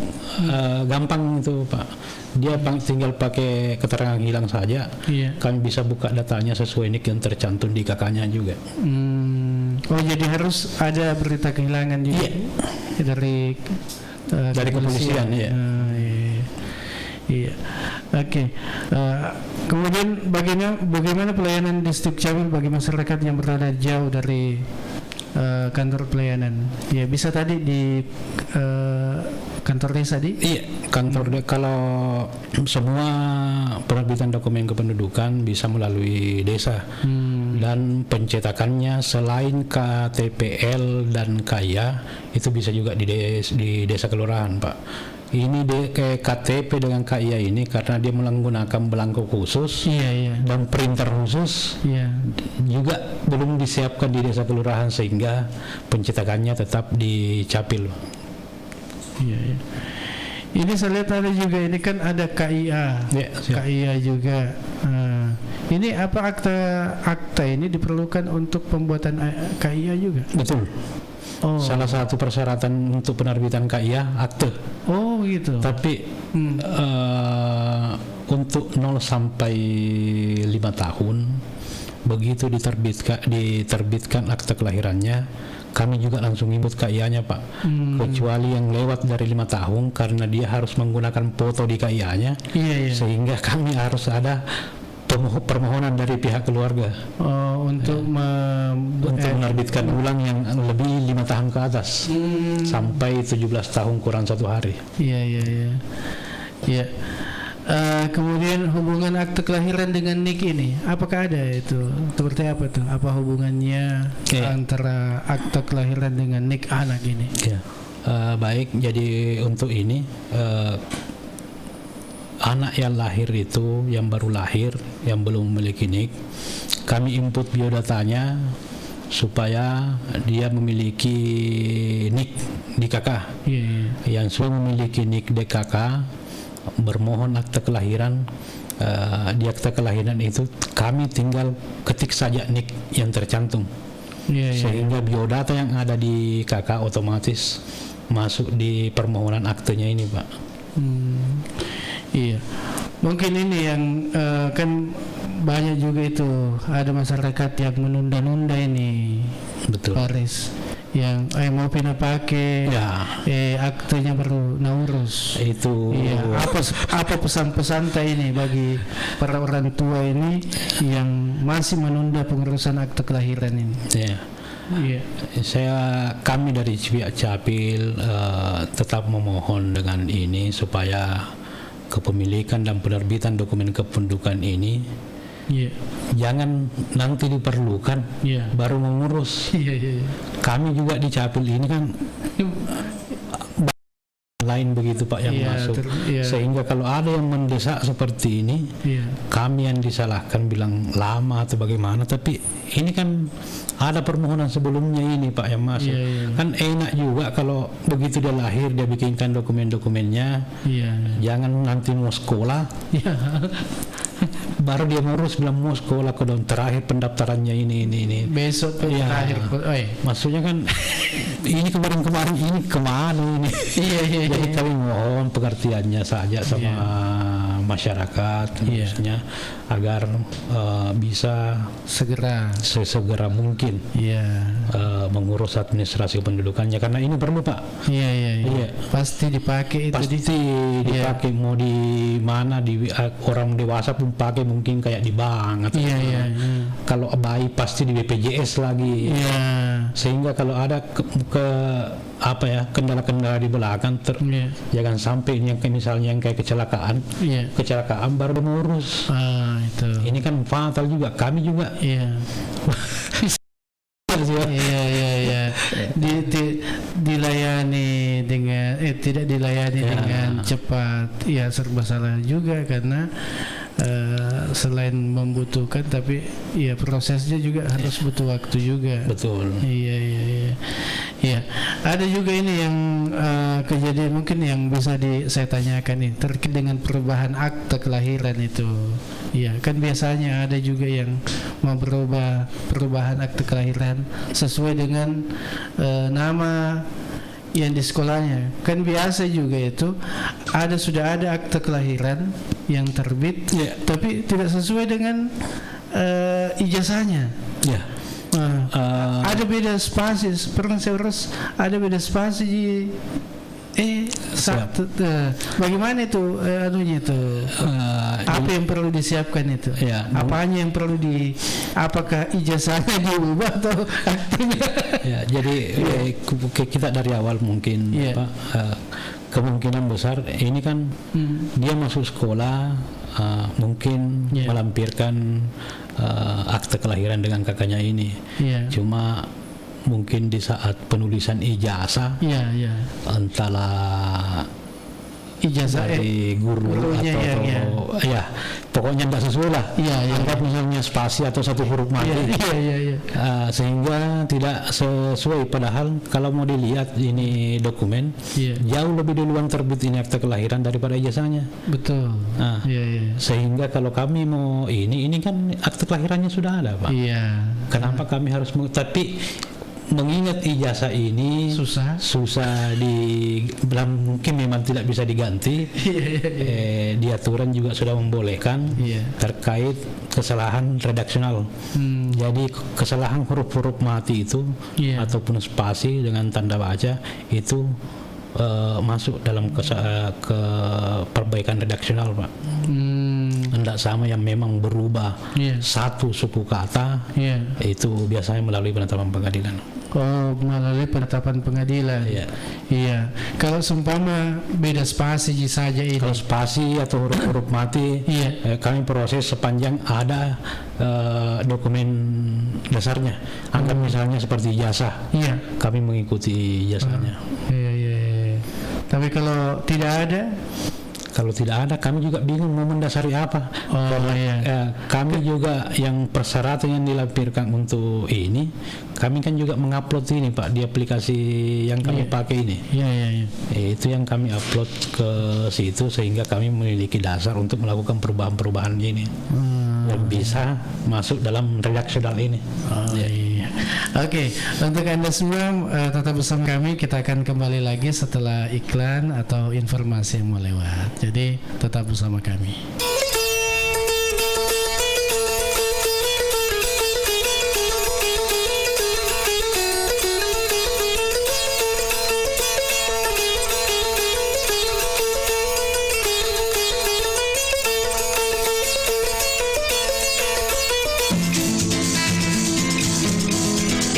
gampang itu Pak. Dia tinggal pakai keterangan hilang saja. Iya. Kami bisa buka datanya sesuai nik yang tercantum di kakaknya juga. Oh jadi harus ada berita kehilangan juga dari kepolisian ya. Iya. Oke. Kemudian bagaimana pelayanan Distrik Capil bagi masyarakat yang berada jauh dari kantor pelayanan? Ya bisa tadi di kantor desa Iya, kantor kalau semua penerbitan dokumen kependudukan bisa melalui desa. Dan pencetakannya selain KTPL dan KIA itu bisa juga di desa kelurahan, Pak. Ini kayak KTP dengan KIA ini karena dia menggunakan belangko khusus dan printer khusus juga belum disiapkan di desa kelurahan sehingga pencetakannya tetap di Capil. Iya. Ini saya lihat ada juga, ini kan ada KIA, KIA juga. Ini apa akta ini diperlukan untuk pembuatan KIA juga? Betul. Salah satu persyaratan untuk penerbitan KIA akte. Oh gitu. Tapi untuk 0 sampai 5 tahun begitu diterbitkan akte kelahirannya, kami juga langsung input KIA-nya Pak. Kecuali yang lewat dari 5 tahun karena dia harus menggunakan foto di KIA-nya, sehingga kami harus ada permohonan dari pihak keluarga untuk menerbitkan ulang yang lebih 5 tahun ke atas sampai 17 tahun kurang 1 hari. Iya. Kemudian hubungan akte kelahiran dengan NIK ini, apakah ada itu? Seperti apa tuh? Apa hubungannya antara akte kelahiran dengan NIK anak ini? Baik, jadi untuk ini anak yang lahir itu, yang baru lahir, yang belum memiliki NIK, kami input biodatanya supaya dia memiliki NIK di KK. Yang sudah memiliki NIK di KK bermohon akte kelahiran. Di akte kelahiran itu kami tinggal ketik saja NIK yang tercantum, sehingga biodata yang ada di KK otomatis masuk di permohonan aktenya ini Pak. Iya, mungkin ini yang kan banyak juga itu ada masyarakat yang menunda-nunda ini. Betul. Paris yang mau pindah pakai aktenya baru urus itu. Apa pesan-pesan ini bagi para orang tua ini yang masih menunda pengurusan akte kelahiran ini? Kami dari pihak Capil tetap memohon dengan ini supaya kepemilikan dan penerbitan dokumen kependudukan ini jangan nanti diperlukan baru mengurus. Kami juga di Capil ini kan lain begitu Pak yang masuk, sehingga kalau ada yang mendesak seperti ini, kami yang disalahkan bilang lama atau bagaimana, tapi ini kan ada permohonan sebelumnya ini Pak yang masuk. Kan enak juga kalau begitu dia lahir dia bikinkan dokumen-dokumennya, jangan nanti mau sekolah baru dia ngurus bilang mau sekolah kedon terakhir pendaftarannya ini besok terakhir. Maksudnya kan ini kemarin ini kemana ini? Jadi kami mohon pengertiannya saja sama masyarakat, maksudnya agar bisa sesegera mungkin mengurus administrasi pendudukannya, karena ini perlu Pak. Pasti dipakai itu. Pasti dipakai mau di mana, di orang dewasa pun pakai, mungkin kayak di bank atau kalau bayi pasti di BPJS lagi. Sehingga kalau ada kendala-kendala di belakang jangan sampai yang kayak misalnya yang kayak kecelakaan baru mengurus. Itu. Ini kan fatal juga, kami juga. Dilayani dengan tidak dilayani dengan cepat, serba salah juga karena selain membutuhkan tapi prosesnya juga harus butuh waktu juga. Betul. Ya, ada juga ini yang kejadian mungkin yang bisa saya tanyakan ini terkait dengan perubahan akte kelahiran itu. Ya, kan biasanya ada juga yang mau perubahan akte kelahiran sesuai dengan nama yang di sekolahnya. Kan biasa juga itu sudah ada akte kelahiran yang terbit, tapi tidak sesuai dengan ijazahnya. Ya. Ada beda spasi, pernah saya urus ada beda spasi bagaimana itu anunya itu apa yang perlu disiapkan itu? Ya, apanya yang perlu apakah ijazahnya diubah atau aktinya? Ya, jadi kita dari awal mungkin kemungkinan besar ini kan dia masuk sekolah mungkin melampirkan akte kelahiran dengan kakaknya ini. Cuma mungkin di saat penulisan ijazah entahlah ijazah dari gurunya atau pokoknya tidak sesuai lah. Anggap misalnya spasi atau satu huruf mati, sehingga tidak sesuai. Padahal kalau mau dilihat ini dokumen jauh lebih duluan terbit ini akte kelahiran daripada ijazahnya. Betul. Sehingga kalau kami mau ini kan akte kelahirannya sudah ada, Pak. Kenapa kami harus tapi mengingat ijazah ini susah mungkin memang tidak bisa diganti. Di aturan juga sudah membolehkan terkait kesalahan redaksional. Jadi kesalahan huruf-huruf mati itu ataupun spasi dengan tanda baca itu masuk dalam ke perbaikan redaksional, Pak. Tidak sama yang memang berubah satu suku kata itu biasanya melalui penetapan pengadilan. Melalui penetapan pengadilan. Iya. Kalau seumpama beda spasi saja ini. Kalau spasi atau huruf-huruf mati, kami proses sepanjang ada dokumen dasarnya. Anggap misalnya seperti ijazah. Kami mengikuti ijazahnya. Tapi kalau tidak ada? Kalau tidak ada, kami juga bingung mau mendasari apa. Kami juga yang persyaratan yang dilampirkan untuk ini, kami kan juga mengupload ini, Pak, di aplikasi yang kami pakai ini. Itu yang kami upload ke situ sehingga kami memiliki dasar untuk melakukan perubahan-perubahan ini yang bisa masuk dalam redaksional ini. Oke, untuk Anda semua tetap bersama kami. Kita akan kembali lagi setelah iklan atau informasi yang mau lewat. Jadi tetap bersama kami.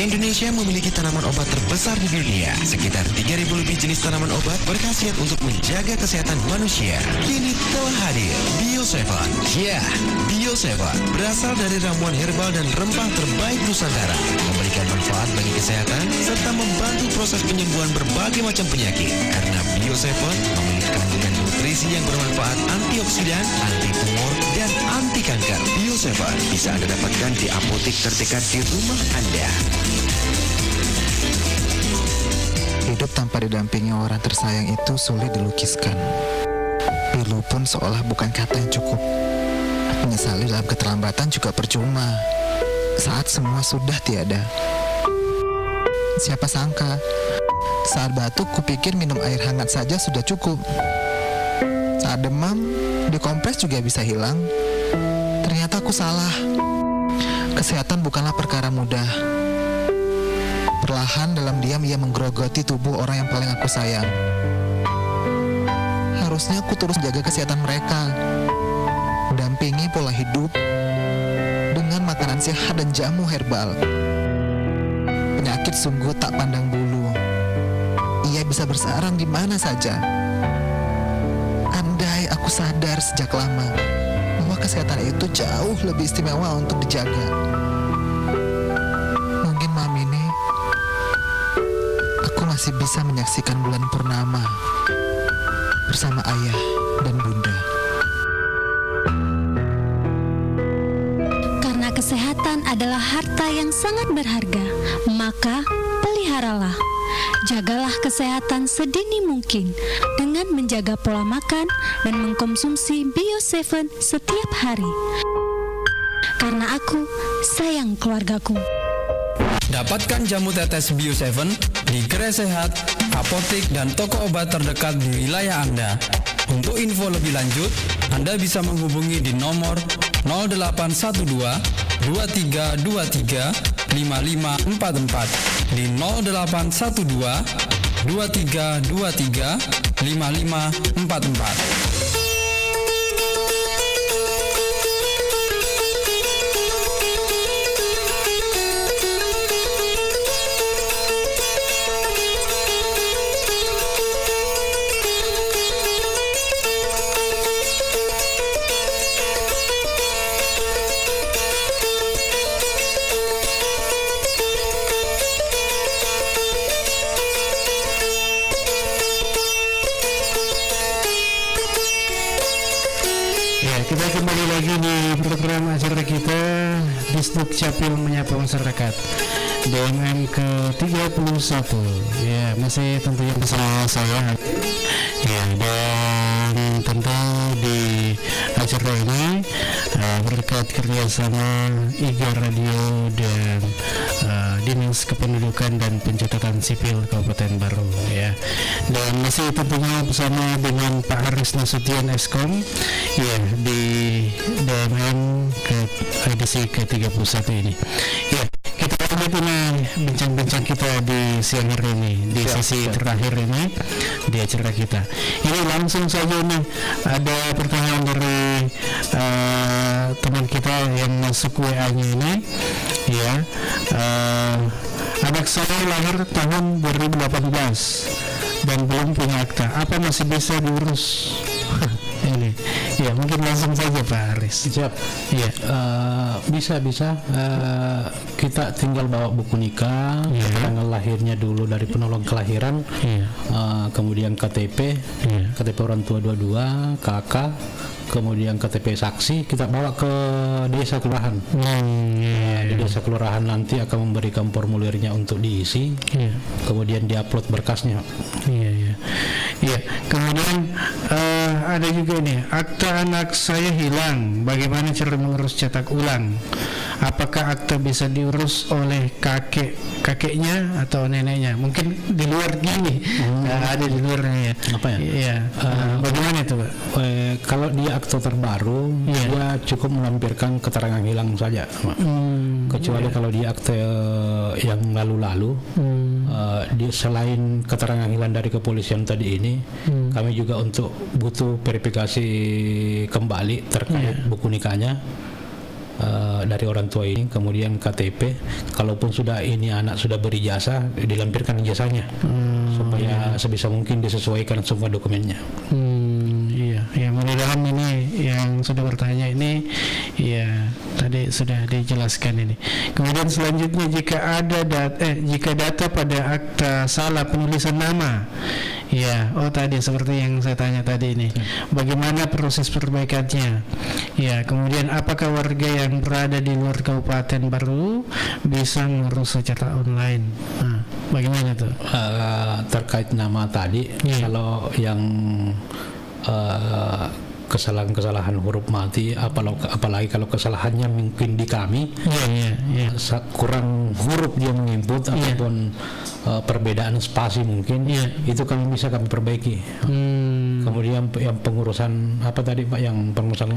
Indonesia memiliki tanaman obat terbesar di dunia. Sekitar 3.000 lebih jenis tanaman obat berkhasiat untuk menjaga kesehatan manusia. Kini telah hadir Bio7. Bio7 berasal dari ramuan herbal dan rempah terbaik Nusantara, memberikan manfaat bagi kesehatan serta membantu proses penyembuhan berbagai macam penyakit. Karena Bio7 memiliki kandungan nutrisi yang bermanfaat, antioksidan, anti tumor, dan anti kanker. Bio7 bisa Anda dapatkan di apotek terdekat di rumah Anda. Hidup tanpa didampingi orang tersayang itu sulit dilukiskan. Pilu pun seolah bukan kata yang cukup. Menyesali dalam keterlambatan juga percuma saat semua sudah tiada. Siapa sangka saat batuk kupikir minum air hangat saja sudah cukup. Saat demam dikompres juga bisa hilang. Ternyata aku salah. Kesehatan bukanlah perkara mudah. Perlahan dalam diam ia menggerogoti tubuh orang yang paling aku sayang. Harusnya aku terus jaga kesehatan mereka, mendampingi pola hidup dengan makanan sehat dan jamu herbal. Penyakit sungguh tak pandang bulu. Ia bisa bersarang di mana saja. Andai aku sadar sejak lama bahwa kesehatan itu jauh lebih istimewa untuk dijaga. Mungkin malam ini masih bisa menyaksikan bulan purnama bersama ayah dan bunda. Karena kesehatan adalah harta yang sangat berharga, maka pelihara peliharalah. Jagalah kesehatan sedini mungkin dengan menjaga pola makan dan mengkonsumsi Bio7 setiap hari. Karena aku sayang keluargaku. Dapatkan jamu tetes Bio7 di Gerai Sehat, apotek, dan toko obat terdekat di wilayah Anda. Untuk info lebih lanjut, Anda bisa menghubungi di nomor 0812 2323 5544 di 0812 2323 5544. Kita kembali lagi di program acara kita Disduk Capil Menyapa Masyarakat DMM ke-31. Ya, masih tentunya bersama saya. Ya, dan tentu di acara ini berkat kerjasama IGA Radio dan Dinas Kependudukan dan Pencatatan Sipil Kabupaten Baru, ya. Dan masih tentunya bersama dengan Pak Aris Nasution Eskom, ya, di DMM ke edisi ke-31 ini. Ya, kita lanjutkan bincang-bincang kita di siang hari ini, di sesi terakhir ini di acara kita. Ini langsung saja nih ada pertanyaan dari teman kita yang masuk WA-nya ini, ya. Anak saya lahir tahun 2018 dan belum punya akta. Apa masih bisa diurus? Ini, ya, mungkin langsung saja Pak Aris. Siap. Ya, bisa. Kita tinggal bawa buku nikah, tanggal lahirnya dulu dari penolong kelahiran, kemudian KTP, KTP orang tua dua-dua, kakak, kemudian KTP saksi, kita bawa ke desa kelurahan. Di desa kelurahan nanti akan memberikan formulirnya untuk diisi, kemudian diupload berkasnya. Iya. Kemudian ada juga nih, akta anak saya hilang. Bagaimana cara mengurus cetak ulang? Apakah akta bisa diurus oleh kakeknya atau neneknya? Mungkin di luar gini, ada di luarnya ya. Apa ya? Iya. Bagaimana itu, Pak? Kalau dia akta terbaru, dia cukup melampirkan keterangan hilang saja, Pak. Kecuali kalau dia akta yang lalu-lalu, dia selain keterangan hilang dari kepolisian tadi ini, kami juga untuk butuh verifikasi kembali terkait buku nikahnya dari orang tua ini, kemudian KTP. Kalaupun sudah ini anak sudah berijazah, dilampirkan ijazahnya supaya sebisa mungkin disesuaikan semua dokumennya. Ya, mudah-mudahan ini yang sudah bertanya ini, ya, tadi sudah dijelaskan ini. Kemudian selanjutnya, jika ada jika data pada akta salah penulisan nama, ya, tadi seperti yang saya tanya tadi ini, bagaimana proses perbaikannya? Ya, kemudian apakah warga yang berada di luar Kabupaten Baru bisa ngurus secara online? Bagaimana tuh? Terkait nama tadi, kalau yang kesalahan huruf mati, apalagi kalau kesalahannya mungkin di kami, kurang huruf dia menginput ataupun perbedaan spasi mungkin, itu kami bisa kami perbaiki. Kemudian yang pengurusan apa tadi Pak, yang pengurusan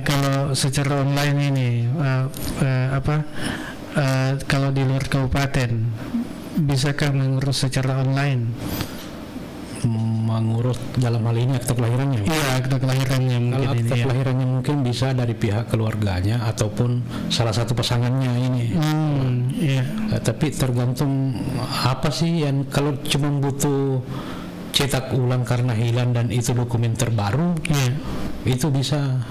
kalau secara online ini kalau di luar kabupaten bisakah mengurus secara online? Mengurus dalam hal ini akta kelahirannya. Iya, akta kelahirannya mungkin. Kalau akta kelahirannya mungkin bisa dari pihak keluarganya ataupun salah satu pasangannya ini. Tapi tergantung apa sih yang, kalau cuma butuh cetak ulang karena hilang dan itu dokumen terbaru, itu bisa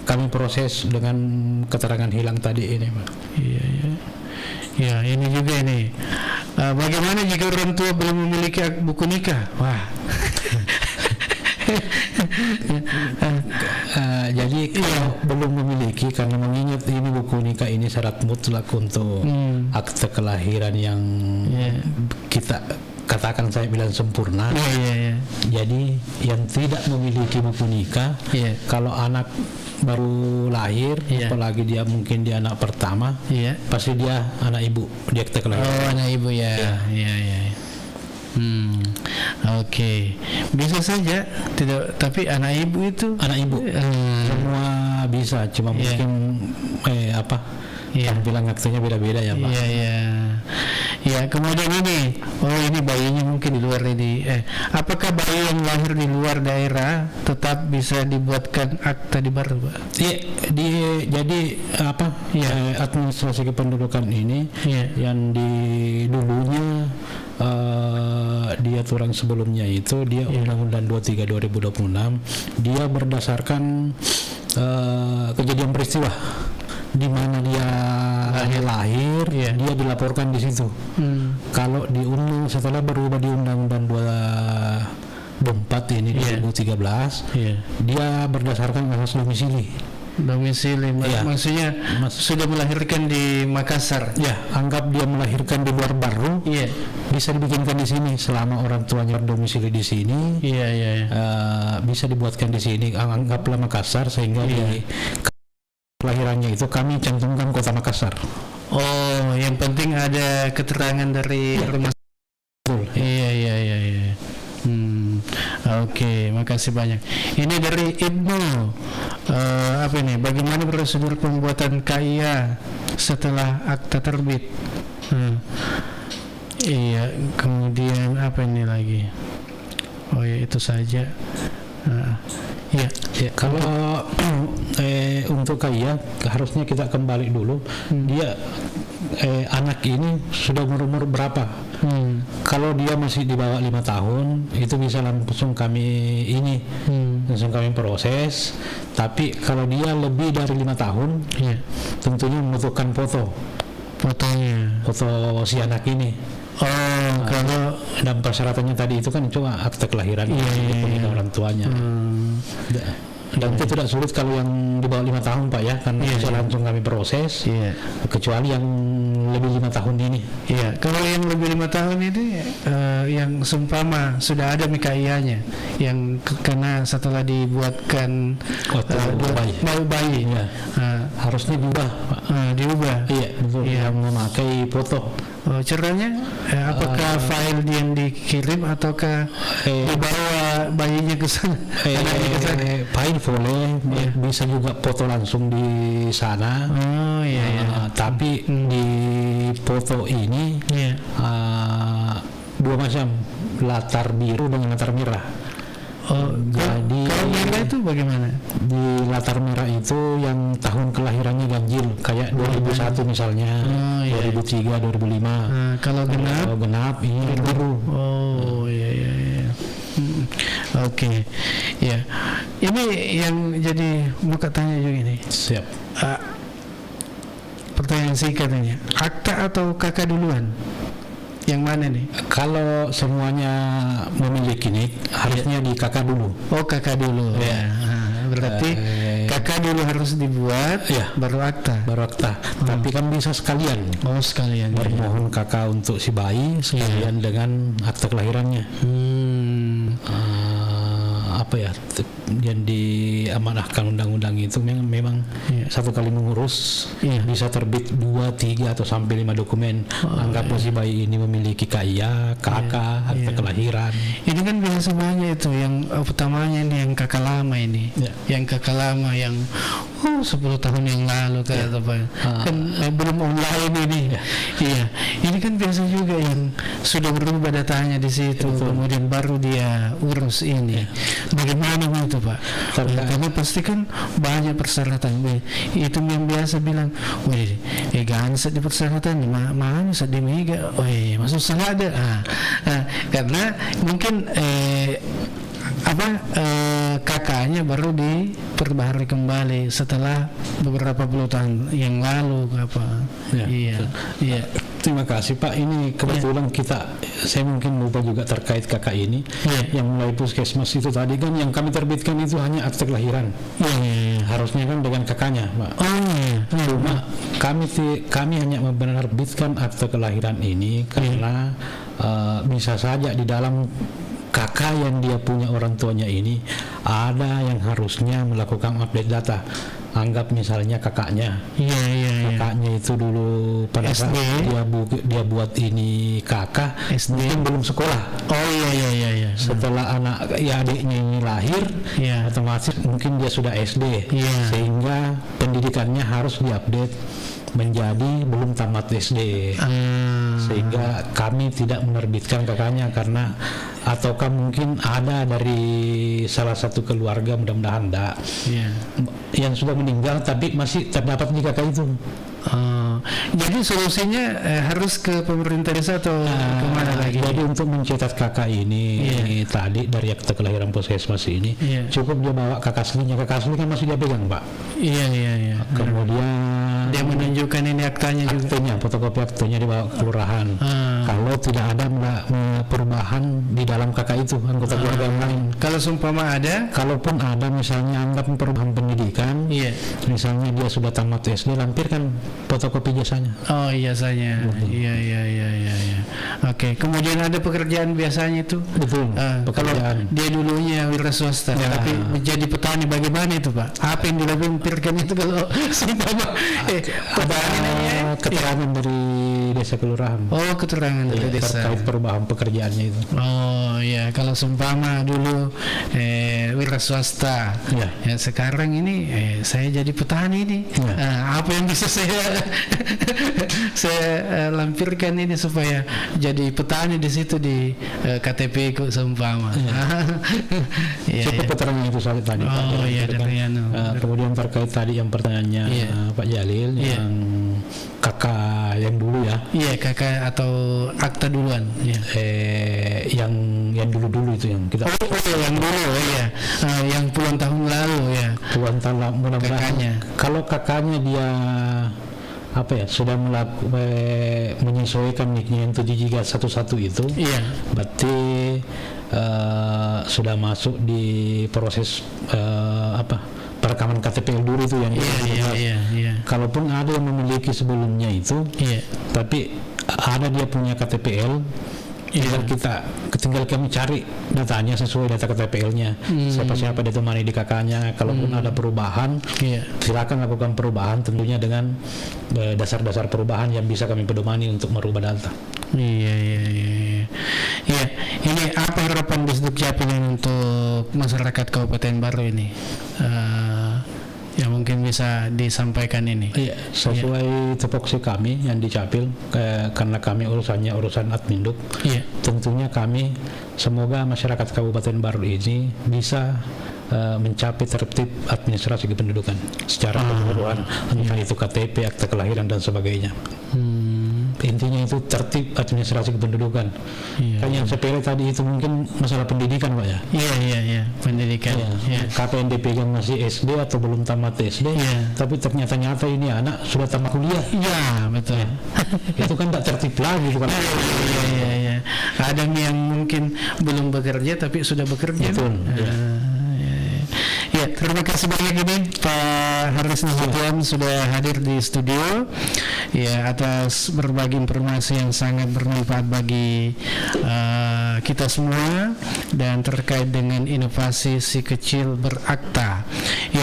kami proses dengan keterangan hilang tadi ini, Pak. Ya, ini juga ini. Bagaimana jika orang tua belum memiliki buku nikah? Wah. Jadi kalau belum memiliki, karena mengingat ini buku nikah apakah ini syarat mutlak untuk akte kelahiran yang kita katakan saya bilang sempurna. Jadi yang tidak memiliki buku nikah, kalau anak baru lahir, apalagi dia mungkin dia anak pertama, pasti dia anak ibu, dia akte kelahiran. Oh, anak ibu ya. Oke. Bisa saja tidak, tapi anak ibu itu anak ibu semua bisa, cuma mungkin bilang aktenya beda-beda ya Pak. Ya, kemudian ini, ini bayinya mungkin di luar ini. Apakah bayi yang lahir di luar daerah tetap bisa dibuatkan akta di Baru, Pak? Jadi administrasi kependudukan ini yang di dulunya di aturan sebelumnya itu dia Undang-Undang 23 2026 dia berdasarkan kejadian peristiwa di mana dia lahir, dia dilaporkan di situ. Kalau setelah berubah di Undang-Undang 24 ini 2013, dia berdasarkan asas domisili. Maksudnya sudah melahirkan di Makassar. Anggap dia melahirkan di luar Baru, bisa dibikinkan di sini selama orang tuanya berdomisili di sini. Bisa dibuatkan di sini. Anggaplah Makassar, sehingga di kelahirannya itu kami cantumkan Kota Makassar. Oh, yang penting ada keterangan dari rumah. Iya. Oke, makasih banyak. Ini dari Ibnu. Apa ini? Bagaimana prosedur pembuatan KIA setelah akta terbit? Iya, kemudian apa ini lagi? Oh ya, itu saja. Kalau untuk KIA harusnya kita kembali dulu. Dia anak ini sudah umur berapa? Kalau dia masih di bawah 5 tahun, itu bisa langsung kami proses. Tapi kalau dia lebih dari 5 tahun, tentunya membutuhkan foto si anak ini. Kalau dan persyaratannya tadi itu kan cuma akte kelahiran orang tuanya. Dan itu tidak sulit kalau yang di bawah 5 tahun Pak ya, karena bisa langsung kami proses. Kecuali yang lebih 5 tahun ini. Kalau yang lebih 5 tahun ini yang seumpama sudah ada MKIA-nya, yang karena setelah dibuatkan bayi, harusnya diubah Pak. Diubah. Betul. Yang memakai foto. Caranya apakah file yang dikirim ataukah dibawa bayinya ke sana? File boleh, bisa juga foto langsung di sana. Tapi di foto ini dua macam, latar biru dengan latar merah. Jadi kalau merah itu bagaimana? Di latar merah itu yang tahun kelahirannya ganjil, kayak 2001 misalnya, 2003, 2005. Kalau genap ini biru. Oke. Ini yang jadi mau tanya juga ini. Siap. Pertanyaan singkatnya, akta atau kakak duluan? Yang mana nih? Kalau semuanya memiliki nik, harusnya di kakak dulu. Kakak dulu. Berarti kakak dulu harus dibuat, baru akta. Tapi kan bisa sekalian. Sekalian. Bermohon kakak untuk si bayi sekalian dengan akta kelahirannya. Yang diamanahkan undang-undang itu memang satu kali mengurus bisa terbit 2, 3 atau sampai 5 dokumen. Anggaplah si bayi ini memiliki KIA, KK, akta kelahiran. Ini kan biasa banyak itu yang utamanya ini yang kakak lama ini, yang kakak lama yang 10 tahun yang lalu kan belum online ini. Ini kan biasa juga yang sudah berubah datanya di situ, kemudian baru dia urus ini. Bagaimana itu Pak? Karena pasti kan banyak persyaratan. Itu yang biasa bilang, gansat di persyaratan, mana saat di mega, masuk salah ada. Karena mungkin kakaknya baru diperbaharui kembali setelah beberapa puluh tahun yang lalu Terima kasih Pak. Ini kebetulan saya mungkin lupa juga terkait kakak ini. Yang mulai puskesmas itu tadi kan yang kami terbitkan itu hanya akte kelahiran. Harusnya kan dengan kakaknya Pak. Cuma kami hanya menerbitkan akte kelahiran ini karena bisa saja di dalam kakak yang dia punya orang tuanya ini ada yang harusnya melakukan update data. Anggap misalnya kakaknya, kakaknya itu dulu pada saat dia buat ini kakak mungkin belum sekolah. Setelah adiknya ini lahir, otomatis mungkin dia sudah SD, sehingga pendidikannya harus diupdate menjadi belum tamat SD, sehingga kami tidak menerbitkan kakaknya karena ataukah mungkin ada dari salah satu keluarga, mudah-mudahan enggak, yang sudah meninggal tapi masih terdapat di kakak itu. Jadi solusinya harus ke pemerintah desa atau kemana lagi? Jadi untuk mencetak kakak ini tadi dari akte kelahiran puskesmas ini cukup dia bawa kakak aslinya. Kakak asli kan masih dia pegang, Pak. Iya. Kemudian dia menunjukkan ini aktanya juga. Fotokopi aktenya dibawa ke kelurahan. Kalau tidak ada perubahan di dalam kakak itu anggota keluarga yang lain. Kalau seumpama ada, kalaupun ada misalnya anggap perubahan pendidikan, misalnya dia sudah tamat SD, lampirkan fotokopi jasanya. Oh, ijazahnya. Iya. Oke, kemudian ada pekerjaan biasanya itu. Betul. Pekerjaan. Kalau dia dulunya wira swasta, tapi menjadi petani bagaimana itu, Pak? Apa yang dilampirkan itu kalau seumpama ada keterangan dari desa kelurahan. Oh, keterangan dari desa terkait perubahan pekerjaannya itu. Oh iya, kalau seumpama dulu wira swasta, sekarang ini saya jadi petani ini. Apa yang bisa saya lampirkan ini supaya jadi petani di situ di KTP ku seumpama. Cukup keterangan itu saja tadi. Oh iya, kemudian terkait tadi yang pertanyaannya Pak Jalil yang kakak yang dulu ya. Iya, kakak atau akta duluan. Yang dulu itu yang kita. Yang dulu yang puluhan tahun lalu Puluhan tahun lalu mudah-mudahan. Kalau kakaknya dia sudah menyesuaikan nicknya yang 7G11 itu, berarti sudah masuk di proses perekaman KTP dulu itu yang kalaupun ada yang memiliki sebelumnya itu, tapi ada dia punya KTPL, tinggal kami cari datanya sesuai data KTPL-nya, siapa ditemani di kakaknya. Kalaupun ada perubahan, silakan lakukan perubahan, tentunya dengan dasar-dasar perubahan yang bisa kami pedomani untuk merubah data. Iya, ini apa harapan Disduk Capil untuk masyarakat Kabupaten Baru ini? Yang mungkin bisa disampaikan ini. Sesuai tupoksi kami yang di Capil, karena kami urusan Adminduk. Tentunya kami semoga masyarakat Kabupaten Baru ini bisa mencapai tertib administrasi kependudukan secara keseluruhan, entah itu KTP, akte kelahiran dan sebagainya. Intinya itu tertib administrasi kependudukan. Kan yang sepele tadi itu mungkin masalah pendidikan, Pak ya. Iya, pendidikan. Kakak yang dipegang masih SD atau belum tamat SD, tapi ternyata ini anak sudah tamat kuliah. Iya, betul. Itu kan tak tertib lagi, bukan? Iya. Ada yang mungkin belum bekerja tapi sudah bekerja. Betul. Ya, terima kasih banyak ini Pak Haris Nasution sudah hadir di studio atas berbagi informasi yang sangat bermanfaat bagi kita semua dan terkait dengan inovasi si kecil berakta.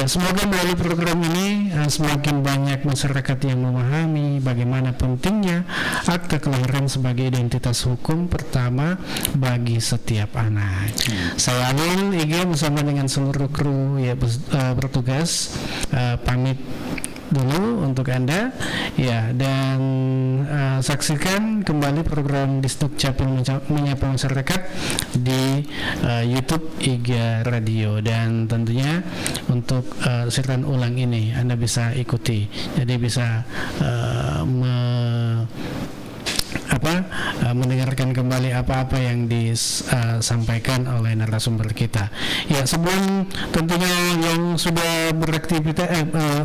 Semoga melalui program ini semakin banyak masyarakat yang memahami bagaimana pentingnya akta kelahiran sebagai identitas hukum pertama bagi setiap anak. Saya Alil Iga bersama dengan seluruh kru bertugas pamit dulu untuk Anda dan saksikan kembali program Disduk Capil Menyapa Masyarakat di YouTube IGA Radio, dan tentunya untuk siaran ulang ini Anda bisa ikuti, jadi bisa mendengarkan kembali apa-apa yang disampaikan oleh narasumber kita. Sebelum tentunya yang sudah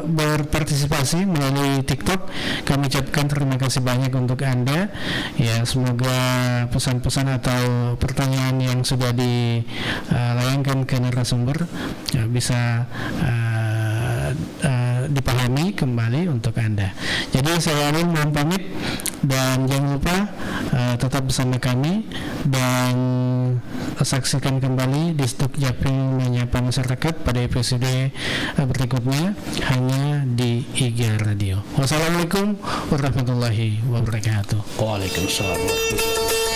berpartisipasi melalui TikTok, kami ucapkan terima kasih banyak untuk Anda. Semoga pesan-pesan atau pertanyaan yang sudah dilayangkan ke narasumber bisa dipahami kembali untuk Anda. Jadi saya Arin mohon pamit, dan jangan lupa tetap bersama kami dan saksikan kembali di Sduk Capil Menyapa Masyarakat pada episode berikutnya hanya di IG Radio. Wassalamualaikum warahmatullahi wabarakatuh. Waalaikumsalam warahmatullahi wabarakatuh.